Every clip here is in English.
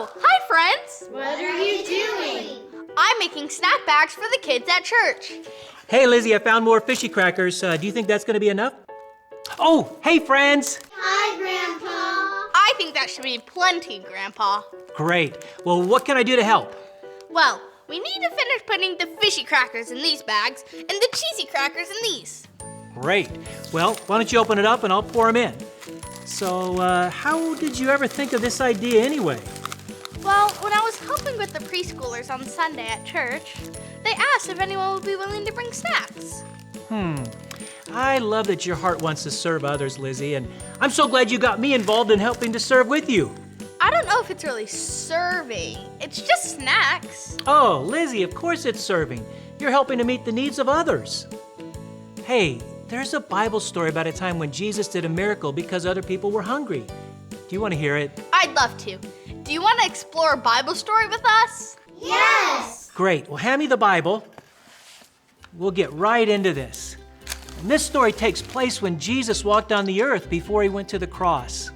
Oh, hi friends! What are you doing? I'm making snack bags for the kids at church. Hey, Lizzie, I found more fishy crackers. Do you think that's going to be enough? Oh, hey, friends! Hi, Grandpa. I think that should be plenty, Grandpa. Great. Well, what can I do to help? Well, we need to finish putting the fishy crackers in these bags and the cheesy crackers in these. Great. Well, why don't you open it up and I'll pour them in. So, how did you ever think of this idea anyway? Well, when I was helping with the preschoolers on Sunday at church, they asked if anyone would be willing to bring snacks. I love that your heart wants to serve others, Lizzie, and I'm so glad you got me involved in helping to serve with you. I don't know if it's really serving. It's just snacks. Oh, Lizzie, of course it's serving. You're helping to meet the needs of others. Hey, there's a Bible story about a time when Jesus did a miracle because other people were hungry. Do you want to hear it? I'd love to. Do you want to explore a Bible story with us? Yes. Great. Well, hand me the Bible. We'll get right into this. And this story takes place when Jesus walked on the earth before he went to the cross.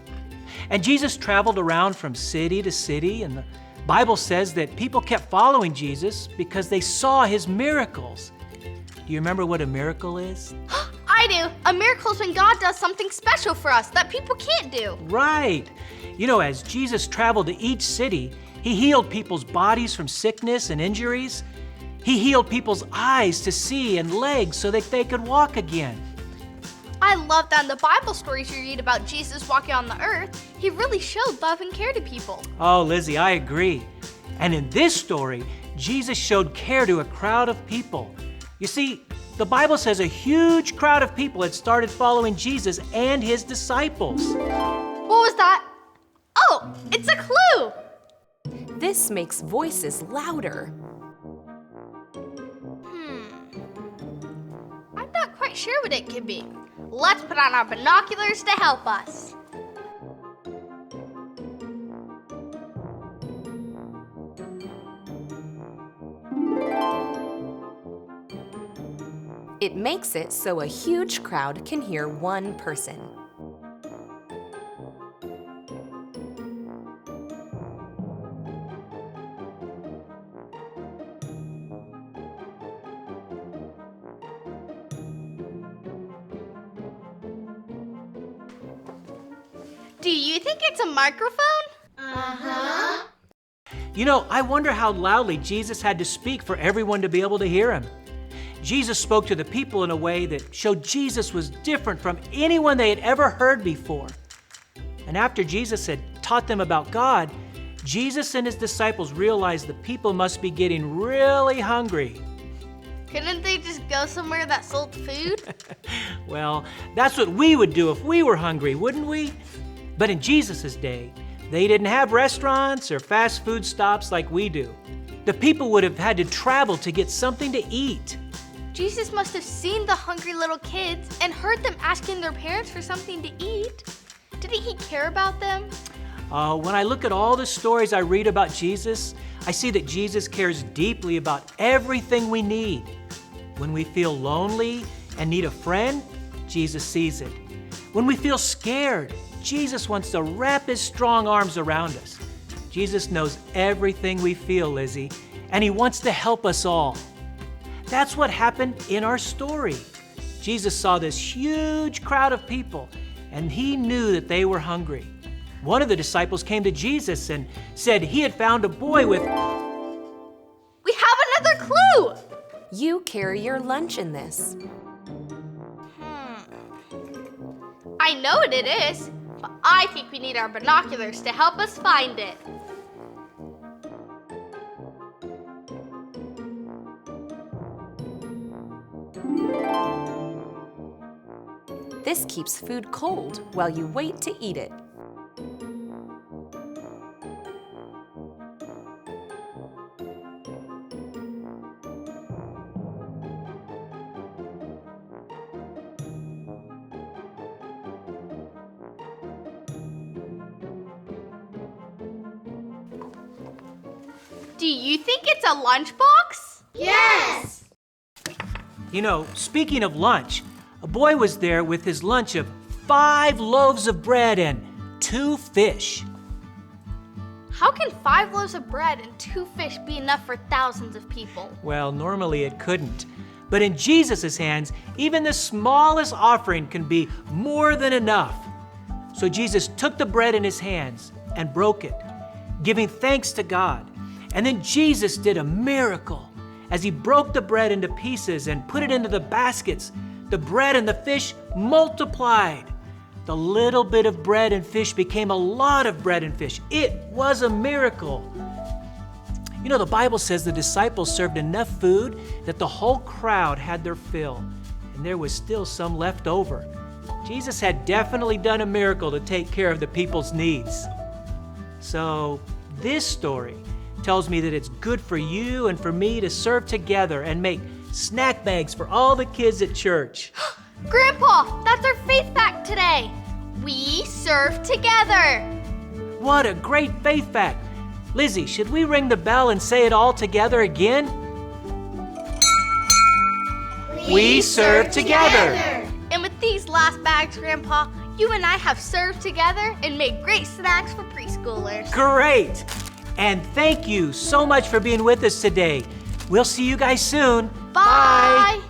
And Jesus traveled around from city to city, and the Bible says that people kept following Jesus because they saw his miracles. Do you remember what a miracle is? I do. A miracle is when God does something special for us that people can't do. Right. You know, as Jesus traveled to each city, he healed people's bodies from sickness and injuries. He healed people's eyes to see and legs so that they could walk again. I love that in the Bible stories you read about Jesus walking on the earth, he really showed love and care to people. Oh, Lizzie, I agree. And in this story, Jesus showed care to a crowd of people. You see, the Bible says a huge crowd of people had started following Jesus and his disciples. What was that? Oh, it's a clue! This makes voices louder. I'm not quite sure what it could be. Let's put on our binoculars to help us. It makes it so a huge crowd can hear one person. Do you think it's a microphone? Uh-huh. You know, I wonder how loudly Jesus had to speak for everyone to be able to hear him. Jesus spoke to the people in a way that showed Jesus was different from anyone they had ever heard before. And after Jesus had taught them about God, Jesus and his disciples realized the people must be getting really hungry. Couldn't they just go somewhere that sold food? Well, that's what we would do if we were hungry, wouldn't we? But in Jesus' day, they didn't have restaurants or fast food stops like we do. The people would have had to travel to get something to eat. Jesus must have seen the hungry little kids and heard them asking their parents for something to eat. Didn't he care about them? When I look at all the stories I read about Jesus, I see that Jesus cares deeply about everything we need. When we feel lonely and need a friend, Jesus sees it. When we feel scared, Jesus wants to wrap his strong arms around us. Jesus knows everything we feel, Lizzie, and he wants to help us all. That's what happened in our story. Jesus saw this huge crowd of people, and he knew that they were hungry. One of the disciples came to Jesus and said he had found a boy with... We have another clue! You carry your lunch in this. I know what it is, but I think we need our binoculars to help us find it. This keeps food cold while you wait to eat it. Do you think it's a lunchbox? Yes. You know, speaking of lunch, a boy was there with his lunch of 5 loaves of bread and 2 fish. How can 5 loaves of bread and 2 fish be enough for thousands of people? Well, normally it couldn't. But in Jesus' hands, even the smallest offering can be more than enough. So Jesus took the bread in his hands and broke it, giving thanks to God. And then Jesus did a miracle. As he broke the bread into pieces and put it into the baskets, the bread and the fish multiplied. The little bit of bread and fish became a lot of bread and fish. It was a miracle. You know, the Bible says the disciples served enough food that the whole crowd had their fill, and there was still some left over. Jesus had definitely done a miracle to take care of the people's needs. So this story tells me that it's good for you and for me to serve together and make snack bags for all the kids at church. Grandpa, that's our faith fact today. We serve together. What a great faith fact. Lizzie, should we ring the bell and say it all together again? We serve together. And with these last bags, Grandpa, you and I have served together and made great snacks for preschoolers. Great! And thank you so much for being with us today. We'll see you guys soon. Bye.